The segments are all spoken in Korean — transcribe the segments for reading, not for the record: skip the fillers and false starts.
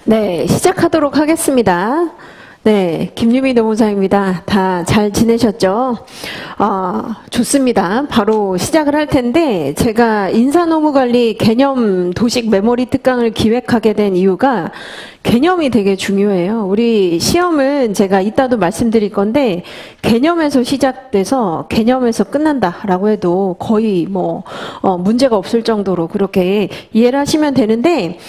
네, 시작하도록 하겠습니다. 네, 김유미 노무사입니다. 다 잘 지내셨죠? 좋습니다. 바로 시작을 할 텐데, 제가 인사노무관리 개념 도식 메모리 특강을 기획하게 된 이유가 개념이 되게 중요해요. 우리 시험은 제가 이따도 말씀드릴 건데, 개념에서 시작돼서 개념에서 끝난다라고 해도 거의 문제가 없을 정도로 그렇게 이해를 하시면 되는데,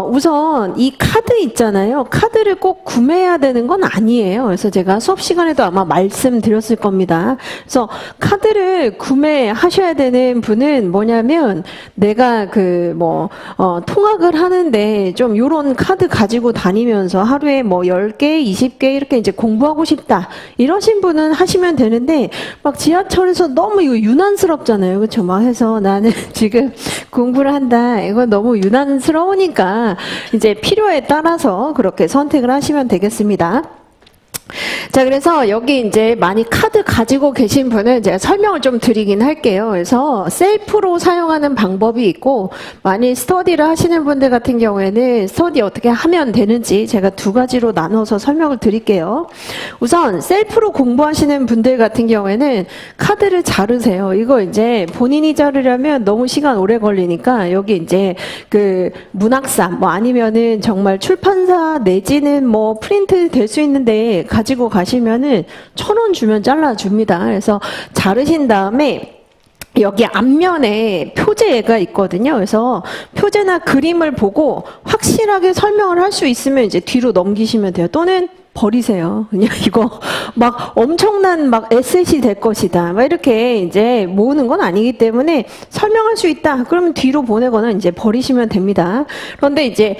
우선 이 카드 있잖아요. 카드를 꼭 구매해야 되는 건 아니에요. 그래서 제가 수업 시간에도 아마 말씀드렸을 겁니다. 그래서 카드를 구매하셔야 되는 분은 뭐냐면, 내가 통학을 하는데 좀 요런 카드 가지고 다니면서 하루에 10개, 20개 이렇게 이제 공부하고 싶다. 이러신 분은 하시면 되는데, 막 지하철에서 너무 이거 유난스럽잖아요. 그쵸? 막 해서 나는 지금 공부를 한다. 이거 너무 유난스러우니까 이제 필요에 따라서 그렇게 선택을 하시면 되겠습니다. 자, 그래서 여기 이제 많이 카드 가지고 계신 분은 제가 설명을 좀 드리긴 할게요. 그래서 셀프로 사용하는 방법이 있고, 많이 스터디를 하시는 분들 같은 경우에는 스터디 어떻게 하면 되는지 제가 두 가지로 나눠서 설명을 드릴게요. 우선 셀프로 공부하시는 분들 같은 경우에는 카드를 자르세요. 이거 이제 본인이 자르려면 너무 시간 오래 걸리니까 여기 이제 그 문학사 아니면은 정말 출판사 내지는 프린트 될 수 있는데 가지고 가시면은 1,000원 주면 잘라줍니다. 그래서 자르신 다음에 여기 앞면에 표제가 있거든요. 그래서 표제나 그림을 보고 확실하게 설명을 할 수 있으면 이제 뒤로 넘기시면 돼요. 또는 버리세요. 그냥 이거 엄청난 에셋이 될 것이다. 이렇게 이제 모으는 건 아니기 때문에 설명할 수 있다. 그러면 뒤로 보내거나 이제 버리시면 됩니다. 그런데 이제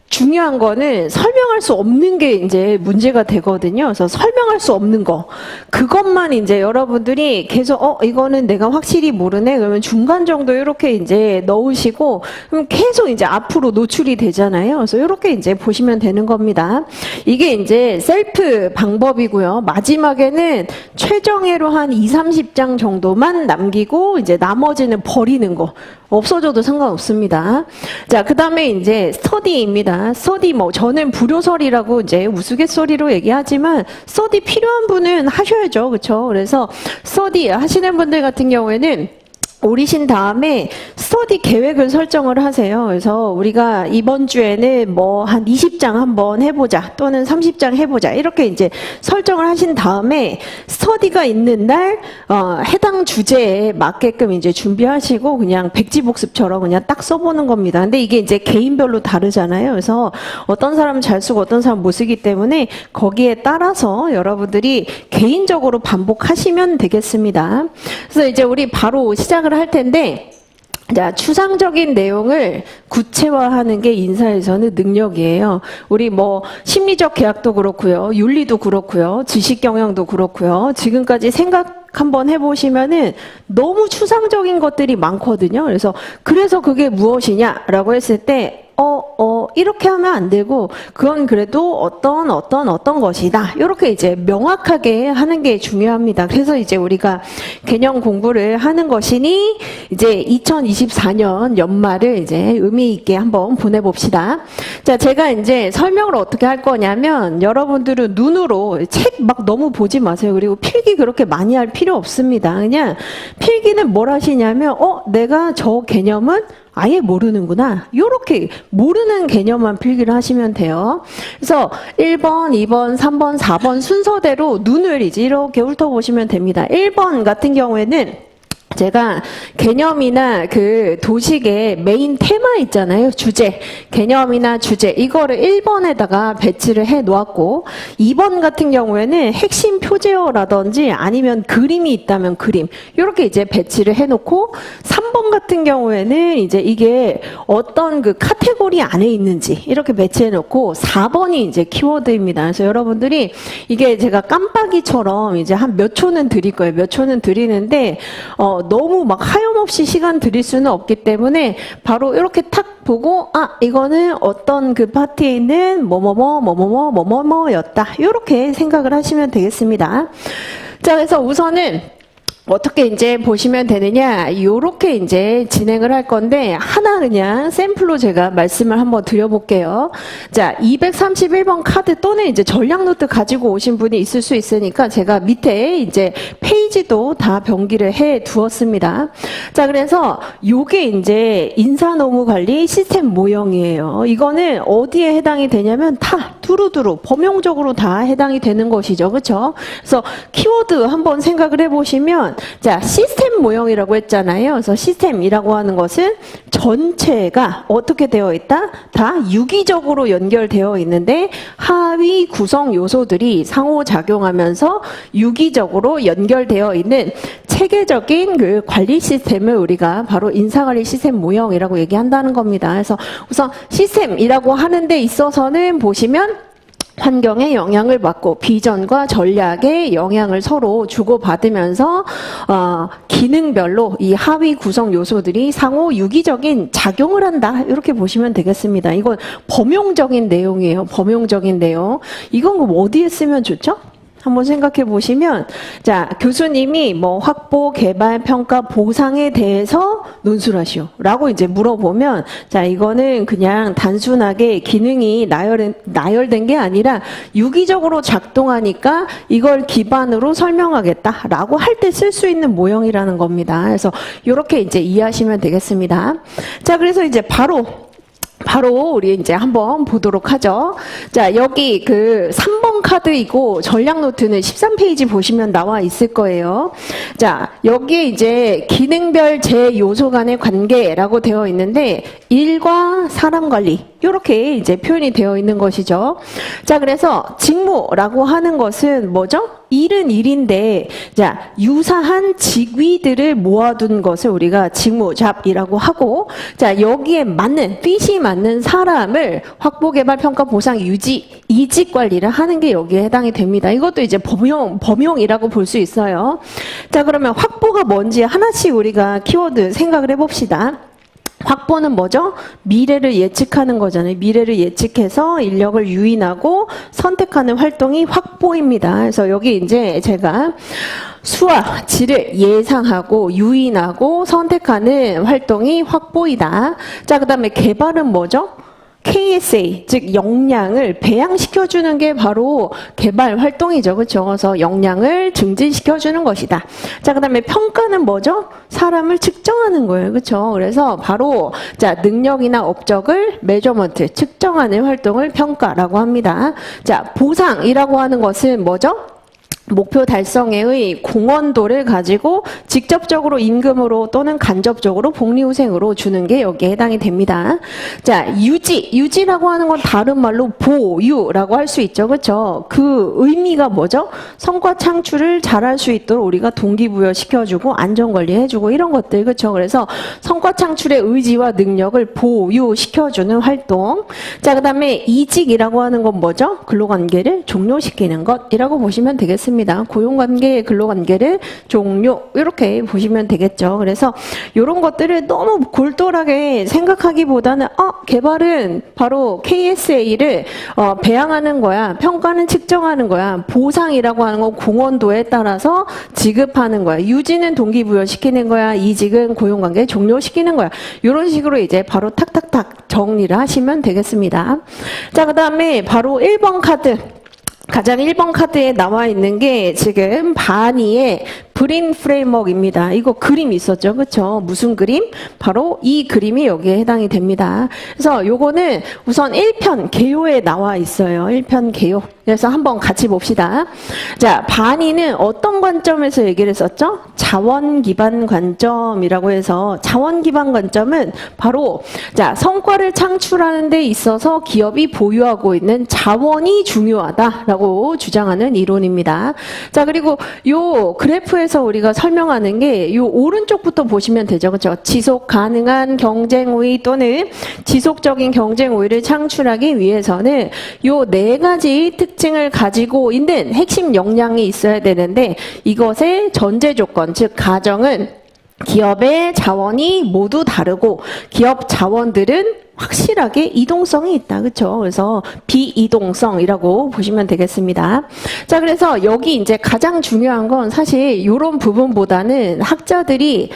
중요한 거는 설명할 수 없는 게 이제 문제가 되거든요. 그래서 설명할 수 없는 거. 그것만 이제 여러분들이 계속, 이거는 내가 확실히 모르네. 그러면 중간 정도 이렇게 이제 넣으시고, 그럼 계속 이제 앞으로 노출이 되잖아요. 그래서 이렇게 이제 보시면 되는 겁니다. 이게 이제 셀프 방법이고요. 마지막에는 최정예로 한 20-30장 정도만 남기고, 이제 나머지는 버리는 거. 없어져도 상관없습니다. 자, 그 다음에 이제 스터디입니다. 스터디 저는 불효설이라고 이제 우스갯소리로 얘기하지만 스터디 필요한 분은 하셔야죠. 그렇죠? 그래서 스터디 하시는 분들 같은 경우에는 오리신 다음에 스터디 계획을 설정을 하세요. 그래서 우리가 이번 주에는 한 20장 한번 해보자 또는 30장 해보자 이렇게 이제 설정을 하신 다음에 스터디가 있는 날 해당 주제에 맞게끔 이제 준비하시고 그냥 백지복습처럼 그냥 딱 써보는 겁니다. 근데 이게 이제 개인별로 다르잖아요. 그래서 어떤 사람은 잘 쓰고 어떤 사람은 못 쓰기 때문에 거기에 따라서 여러분들이 개인적으로 반복하시면 되겠습니다. 그래서 이제 우리 바로 시작을 할 텐데, 자, 추상적인 내용을 구체화하는 게 인사에서는 능력이에요. 우리 심리적 계약도 그렇고요, 윤리도 그렇고요, 지식 경영도 그렇고요. 지금까지 생각 한번 해보시면은 너무 추상적인 것들이 많거든요. 그래서 그게 무엇이냐라고 했을 때 이렇게 하면 안 되고, 그건 그래도 어떤 것이다. 이렇게 이제 명확하게 하는 게 중요합니다. 그래서 이제 우리가 개념 공부를 하는 것이니, 이제 2024년 연말을 이제 의미 있게 한번 보내봅시다. 자, 제가 이제 설명을 어떻게 할 거냐면, 여러분들은 눈으로 책 너무 보지 마세요. 그리고 필기 그렇게 많이 할 필요 없습니다. 그냥 필기는 뭘 하시냐면, 내가 저 개념은 아예 모르는구나. 요렇게 모르는 개념만 필기를 하시면 돼요. 그래서 1번, 2번, 3번, 4번 순서대로 눈을 이제 이렇게 훑어보시면 됩니다. 1번 같은 경우에는 제가 개념이나 그 도식의 메인 테마 있잖아요. 주제. 개념이나 주제. 이거를 1번에다가 배치를 해 놓았고, 2번 같은 경우에는 핵심 표제어라든지 아니면 그림이 있다면 그림. 이렇게 이제 배치를 해 놓고, 3번 같은 경우에는 이제 이게 어떤 그 카테고리 안에 있는지 이렇게 배치해 놓고, 4번이 이제 키워드입니다. 그래서 여러분들이 이게 제가 깜빡이처럼 이제 한 몇 초는 드릴 거예요. 몇 초는 드리는데, 너무 하염없이 시간 드릴 수는 없기 때문에 바로 이렇게 탁 보고, 이거는 어떤 그 파트에 있는 뭐뭐뭐였다. 이렇게 생각을 하시면 되겠습니다. 자, 그래서 우선은 어떻게 이제 보시면 되느냐, 요렇게 이제 진행을 할 건데, 하나 그냥 샘플로 제가 말씀을 한번 드려볼게요. 자, 231번 카드 또는 이제 전략 노트 가지고 오신 분이 있을 수 있으니까 제가 밑에 이제 페이지도 다 병기를 해 두었습니다. 자, 그래서 요게 이제 인사노무관리 시스템 모형이에요. 이거는 어디에 해당이 되냐면 다 두루두루 범용적으로 다 해당이 되는 것이죠. 그렇죠? 그래서 키워드 한번 생각을 해보시면, 자, 시스템 모형이라고 했잖아요. 그래서 시스템이라고 하는 것은 전체가 어떻게 되어 있다? 다 유기적으로 연결되어 있는데 하위 구성 요소들이 상호작용하면서 유기적으로 연결되어 있는 체계적인 그 관리 시스템을 우리가 바로 인사관리 시스템 모형이라고 얘기한다는 겁니다. 그래서 우선 시스템이라고 하는 데 있어서는 보시면 환경에 영향을 받고 비전과 전략에 영향을 서로 주고받으면서 기능별로 이 하위 구성 요소들이 상호 유기적인 작용을 한다. 이렇게 보시면 되겠습니다. 이건 범용적인 내용이에요. 범용적인 내용. 이건 어디에 쓰면 좋죠? 한번 생각해 보시면, 자, 교수님이 뭐 확보, 개발, 평가, 보상에 대해서 논술하시오 라고 이제 물어보면, 자, 이거는 그냥 단순하게 기능이 나열된 게 아니라 유기적으로 작동하니까 이걸 기반으로 설명하겠다 라고 할 때 쓸 수 있는 모형이라는 겁니다. 그래서 이렇게 이제 이해하시면 되겠습니다. 자, 그래서 이제 바로 우리 이제 한번 보도록 하죠. 자, 여기 그 3번 카드이고 전략 노트는 13페이지 보시면 나와 있을 거예요. 자, 여기에 이제 기능별 제 요소 간의 관계라고 되어 있는데 일과 사람 관리 이렇게 이제 표현이 되어 있는 것이죠. 자, 그래서 직무라고 하는 것은 뭐죠? 일은 일인데, 자, 유사한 직위들을 모아둔 것을 우리가 직무잡이라고 하고, 자, 여기에 맞는, 핏이 맞는 사람을 확보, 개발, 평가, 보상, 유지, 이직 관리를 하는 게 여기에 해당이 됩니다. 이것도 이제 범용이라고 볼 수 있어요. 자, 그러면 확보가 뭔지 하나씩 우리가 키워드 생각을 해봅시다. 확보는 뭐죠? 미래를 예측하는 거잖아요. 미래를 예측해서 인력을 유인하고 선택하는 활동이 확보입니다. 그래서 여기 이제 제가 수와 질을 예상하고 유인하고 선택하는 활동이 확보이다. 자, 그 다음에 개발은 뭐죠? KSA, 즉 역량을 배양시켜주는 게 바로 개발 활동이죠. 그렇죠? 그래서 역량을 증진시켜주는 것이다. 자, 그 다음에 평가는 뭐죠? 사람을 측정하는 거예요. 그렇죠? 그래서 바로 자, 능력이나 업적을 메저먼트, 측정하는 활동을 평가라고 합니다. 자, 보상이라고 하는 것은 뭐죠? 목표 달성에의 공헌도를 가지고 직접적으로 임금으로 또는 간접적으로 복리후생으로 주는 게 여기에 해당이 됩니다. 자, 유지라고 하는 건 다른 말로 보유라고 할 수 있죠. 그렇죠? 그 의미가 뭐죠? 성과 창출을 잘할 수 있도록 우리가 동기부여 시켜주고 안전관리해주고 이런 것들. 그렇죠? 그래서 성과 창출의 의지와 능력을 보유시켜주는 활동. 자, 그 다음에 이직이라고 하는 건 뭐죠? 근로관계를 종료시키는 것이라고 보시면 되겠습니다. 고용관계, 근로관계를 종료 이렇게 보시면 되겠죠. 그래서 이런 것들을 너무 골똘하게 생각하기보다는 개발은 바로 KSA를 배양하는 거야. 평가는 측정하는 거야. 보상이라고 하는 건 공헌도에 따라서 지급하는 거야. 유지는 동기부여시키는 거야. 이직은 고용관계 종료시키는 거야. 이런 식으로 이제 바로 탁탁탁 정리를 하시면 되겠습니다. 자, 그 다음에 바로 1번 카드. 가장 1번 카드에 나와 있는 게 지금 바니의 브린 프레임워크입니다. 이거 그림 있었죠. 그렇죠? 무슨 그림? 바로 이 그림이 여기에 해당이 됩니다. 그래서 요거는 우선 1편 개요에 나와 있어요. 1편 개요. 그래서 한번 같이 봅시다. 자, 바니는 어떤 관점에서 얘기를 했었죠? 자원 기반 관점이라고 해서 자원 기반 관점은 바로 자, 성과를 창출하는 데 있어서 기업이 보유하고 있는 자원이 중요하다라고 주장하는 이론입니다. 자, 그리고 요 그래프에서 우리가 설명하는 게 요 오른쪽부터 보시면 되죠. 그렇죠? 지속 가능한 경쟁 우위 또는 지속적인 경쟁 우위를 창출하기 위해서는 요 네 가지 특징을 가지고 있는 핵심 역량이 있어야 되는데 이것의 전제 조건, 즉 가정은 기업의 자원이 모두 다르고 기업 자원들은 확실하게 이동성이 있다. 그렇죠? 그래서 비이동성이라고 보시면 되겠습니다. 자, 그래서 여기 이제 가장 중요한 건 사실 이런 부분보다는 학자들이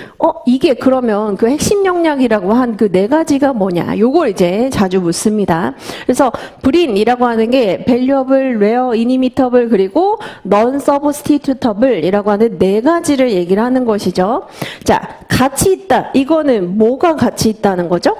이게 그러면 그 핵심 역량이라고 한 그 네 가지가 뭐냐? 요걸 이제 자주 묻습니다. 그래서 브린이라고 하는 게 valuable, rare, inimitable 그리고 non-substitutable이라고 하는 네 가지를 얘기를 하는 것이죠. 자, 가치 있다. 이거는 뭐가 가치 있다는 거죠?